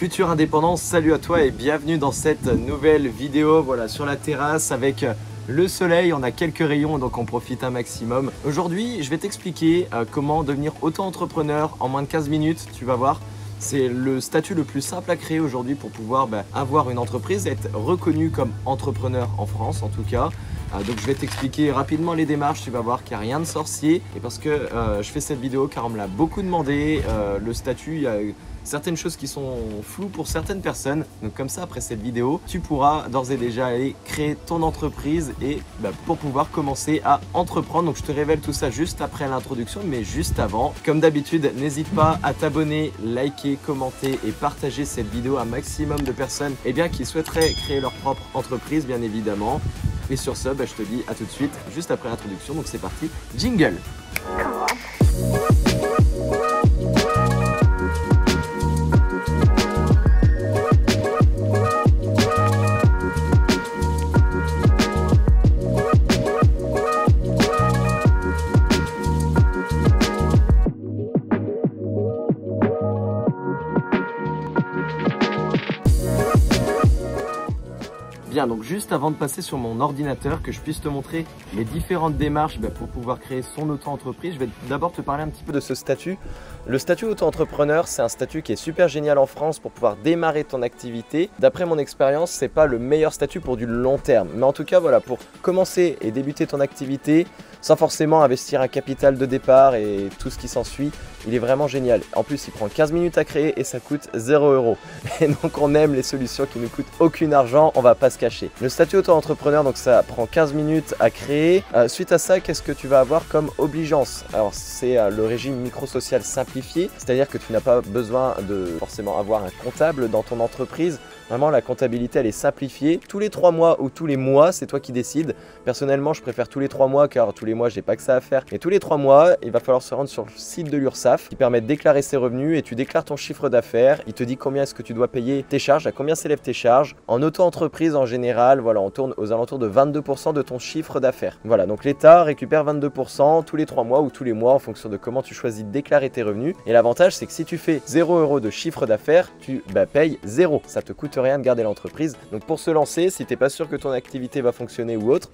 Futur indépendant, salut à toi et bienvenue dans cette nouvelle vidéo voilà, sur la terrasse avec le soleil. On a quelques rayons donc on profite un maximum. Aujourd'hui, je vais t'expliquer comment devenir auto-entrepreneur en moins de 15 minutes. Tu vas voir, c'est le statut le plus simple à créer aujourd'hui pour pouvoir avoir une entreprise, être reconnu comme entrepreneur en France en tout cas. Donc je vais t'expliquer rapidement les démarches, tu vas voir qu'il n'y a rien de sorcier. Et parce que je fais cette vidéo car on me l'a beaucoup demandé, le statut, il y a certaines choses qui sont floues pour certaines personnes. Donc comme ça, après cette vidéo, tu pourras d'ores et déjà aller créer ton entreprise et pour pouvoir commencer à entreprendre. Donc je te révèle tout ça juste après l'introduction, mais juste avant. Comme d'habitude, n'hésite pas à t'abonner, liker, commenter et partager cette vidéo à un maximum de personnes qui souhaiteraient créer leur propre entreprise, bien évidemment. Et sur ce, je te dis à tout de suite, juste après l'introduction. Donc c'est parti, jingle! Bien, donc juste avant de passer sur mon ordinateur, que je puisse te montrer les différentes démarches pour pouvoir créer son auto-entreprise, je vais d'abord te parler un petit peu de ce statut. Le statut auto-entrepreneur, c'est un statut qui est super génial en France pour pouvoir démarrer ton activité. D'après mon expérience, c'est pas le meilleur statut pour du long terme. Mais en tout cas, voilà, pour commencer et débuter ton activité, sans forcément investir un capital de départ et tout ce qui s'ensuit, il est vraiment génial. En plus, il prend 15 minutes à créer et ça coûte 0 €. Et donc, on aime les solutions qui ne coûtent aucun argent, on va pas se cacher. Le statut auto-entrepreneur, donc ça prend 15 minutes à créer. Suite à ça, qu'est-ce que tu vas avoir comme obligeance? Alors, c'est le régime micro-social simplifié, c'est-à-dire que tu n'as pas besoin de forcément avoir un comptable dans ton entreprise. Vraiment, la comptabilité, elle est simplifiée. Tous les 3 mois ou tous les mois, c'est toi qui décides. Personnellement, je préfère tous les 3 mois car tous les mois, j'ai pas que ça à faire. Mais tous les 3 mois, il va falloir se rendre sur le site de l'URSSAF qui permet de déclarer ses revenus et tu déclares ton chiffre d'affaires. Il te dit combien est-ce que tu dois payer tes charges, à combien s'élèvent tes charges. En auto-entreprise, en général, voilà, on tourne aux alentours de 22% de ton chiffre d'affaires. Voilà, donc l'État récupère 22% tous les 3 mois ou tous les mois en fonction de comment tu choisis de déclarer tes revenus. Et l'avantage, c'est que si tu fais 0 € de chiffre d'affaires, tu payes 0. Ça te coûte rien de garder l'entreprise. Donc pour se lancer, si tu n'es pas sûr que ton activité va fonctionner ou autre,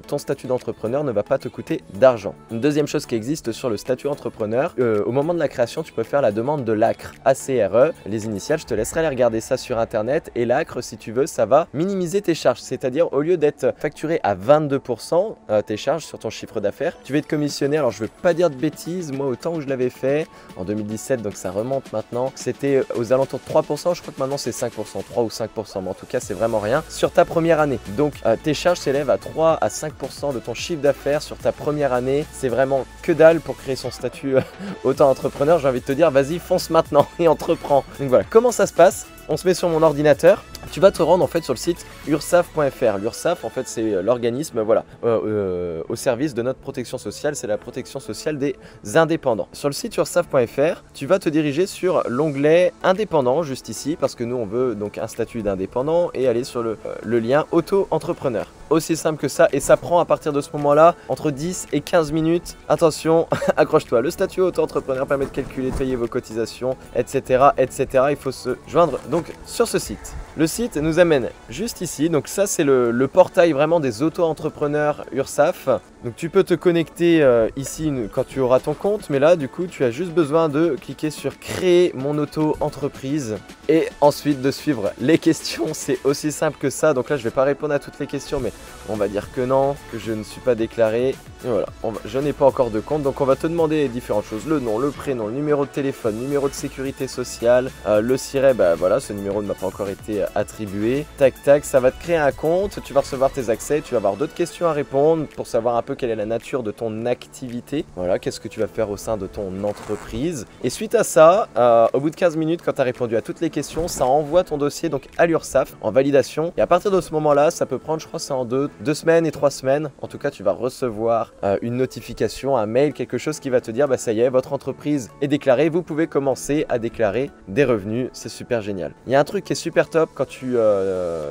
ton statut d'entrepreneur ne va pas te coûter d'argent. Une deuxième chose qui existe sur le statut entrepreneur, au moment de la création, tu peux faire la demande de l'ACRE, ACRE, les initiales, je te laisserai aller regarder ça sur internet. Et l'ACRE, si tu veux, ça va minimiser tes charges, c'est-à-dire au lieu d'être facturé à 22% tes charges sur ton chiffre d'affaires, tu vas être commissionné. Alors je veux pas dire de bêtises, moi au temps où je l'avais fait en 2017, donc ça remonte maintenant, c'était aux alentours de 3%, je crois que maintenant c'est 5%, 3 ou 5%, mais en tout cas c'est vraiment rien sur ta première année. Donc tes charges s'élèvent à 3 à 5% de ton chiffre d'affaires sur ta première année. C'est vraiment que dalle pour créer son statut auto-entrepreneur. J'ai envie de te dire, vas-y, fonce maintenant et entreprends. Donc voilà, comment ça se passe? On se met sur mon ordinateur. Tu vas te rendre en fait sur le site ursaf.fr. L'URSSAF, en fait, c'est l'organisme au service de notre protection sociale. C'est la protection sociale des indépendants. Sur le site ursaf.fr, tu vas te diriger sur l'onglet indépendant, juste ici, parce que nous, on veut donc un statut d'indépendant et aller sur le lien auto-entrepreneur. Aussi simple que ça, et ça prend à partir de ce moment-là entre 10 et 15 minutes. Attention, accroche-toi. Le statut auto-entrepreneur permet de calculer, de payer vos cotisations, etc., etc. Il faut se joindre donc sur ce site. Le site nous amène juste ici. Donc ça, c'est le portail vraiment des auto-entrepreneurs URSSAF. Donc tu peux te connecter ici quand tu auras ton compte, mais là du coup tu as juste besoin de cliquer sur créer mon auto-entreprise et ensuite de suivre les questions. C'est aussi simple que ça. Donc là je vais pas répondre à toutes les questions, mais on va dire que non, que je ne suis pas déclaré. Et voilà, je n'ai pas encore de compte, donc on va te demander différentes choses: le nom, le prénom, le numéro de téléphone, numéro de sécurité sociale, le SIRET, voilà, ce numéro ne m'a pas encore été attribué. Tac tac, ça va te créer un compte, tu vas recevoir tes accès, tu vas avoir d'autres questions à répondre pour savoir un peu quelle est la nature de ton activité. Voilà, qu'est-ce que tu vas faire au sein de ton entreprise. Et suite à ça, au bout de 15 minutes, quand tu as répondu à toutes les questions, ça envoie ton dossier donc à l'URSSAF en validation. Et à partir de ce moment-là, ça peut prendre, je crois, c'est en 2 semaines et 3 semaines. En tout cas, tu vas recevoir une notification, un mail, quelque chose qui va te dire bah ça y est, votre entreprise est déclarée, vous pouvez commencer à déclarer des revenus. C'est super génial. Il y a un truc qui est super top, quand tu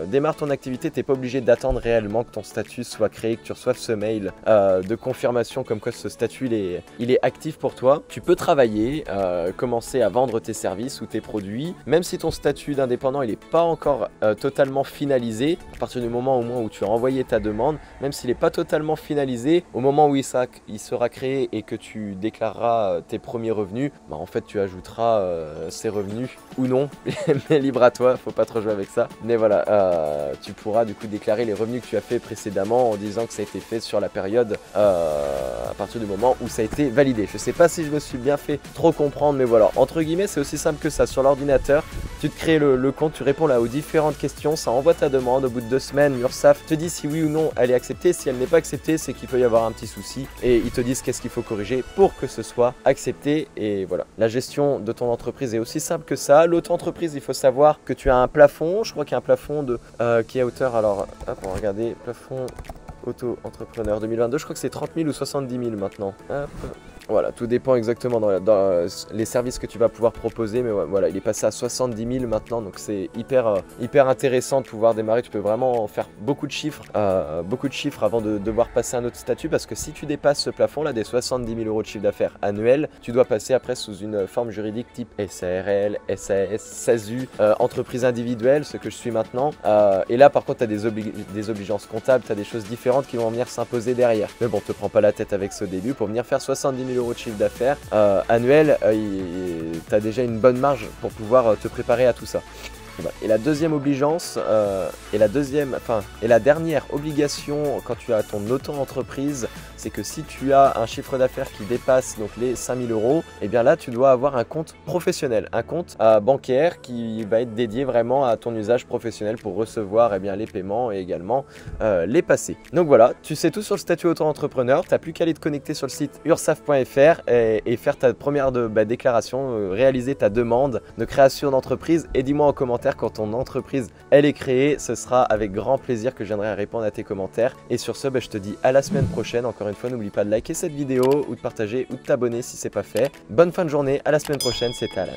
démarres ton activité, tu n'es pas obligé d'attendre réellement que ton statut soit créé, que tu reçoives ce mail de confirmation comme quoi ce statut il est actif pour toi. Tu peux travailler, commencer à vendre tes services ou tes produits, même si ton statut d'indépendant il n'est pas encore totalement finalisé. À partir du moment au moins où tu as envoyé ta demande, même s'il n'est pas totalement finalisé, au moment où il sera créé et que tu déclareras tes premiers revenus, bah en fait tu ajouteras ces revenus ou non, mais libre à toi, faut pas trop jouer avec ça. Mais voilà, tu pourras du coup déclarer les revenus que tu as fait précédemment en disant que ça a été fait sur la période à partir du moment où ça a été validé. Je sais pas si je me suis bien fait trop comprendre, mais voilà, entre guillemets c'est aussi simple que ça. Sur l'ordinateur, tu te crées le compte, tu réponds là aux différentes questions, ça envoie ta demande. Au bout de 2 semaines, l'URSSAF te dit si oui ou non elle est acceptée. Si elle n'est pas acceptée, c'est qu'il peut y avoir un petit souci et ils te disent qu'est-ce qu'il faut corriger pour que ce soit accepté. Et voilà, la gestion de ton entreprise est aussi simple que ça. L'auto-entreprise, il faut savoir que tu as un plafond, je crois qu'il y a un plafond qui est à hauteur, alors hop, on va regarder, plafond auto-entrepreneur 2022, je crois que c'est 30 000 ou 70 000 maintenant. Hop. Voilà, tout dépend exactement dans les services que tu vas pouvoir proposer, mais ouais, voilà, il est passé à 70 000 maintenant, donc c'est hyper intéressant de pouvoir démarrer. Tu peux vraiment faire beaucoup de chiffres avant de devoir passer à un autre statut, parce que si tu dépasses ce plafond-là des 70 000 euros de chiffre d'affaires annuel, tu dois passer après sous une forme juridique type SARL, SAS, SASU, entreprise individuelle, ce que je suis maintenant. Et là, par contre, tu as des obligations comptables, tu as des choses différentes qui vont venir s'imposer derrière. Mais bon, te prends pas la tête avec ce début. Pour venir faire 70 000 euros de chiffre d'affaires annuel, tu as déjà une bonne marge pour pouvoir te préparer à tout ça. Et la deuxième obligeance, et la dernière obligation quand tu as ton auto-entreprise, c'est que si tu as un chiffre d'affaires qui dépasse donc les 5 000 euros, et bien là tu dois avoir un compte professionnel, un compte bancaire qui va être dédié vraiment à ton usage professionnel pour recevoir les paiements et également les passer. Donc voilà, tu sais tout sur le statut auto-entrepreneur, tu n'as plus qu'à aller te connecter sur le site ursaf.fr et faire ta première déclaration, réaliser ta demande de création d'entreprise, et dis-moi en commentaire quand ton entreprise elle est créée. Ce sera avec grand plaisir que je viendrai répondre à tes commentaires. Et sur ce, je te dis à la semaine prochaine. Encore une fois, n'oublie pas de liker cette vidéo ou de partager ou de t'abonner si c'est pas fait. Bonne fin de journée, à la semaine prochaine, c'était Alan.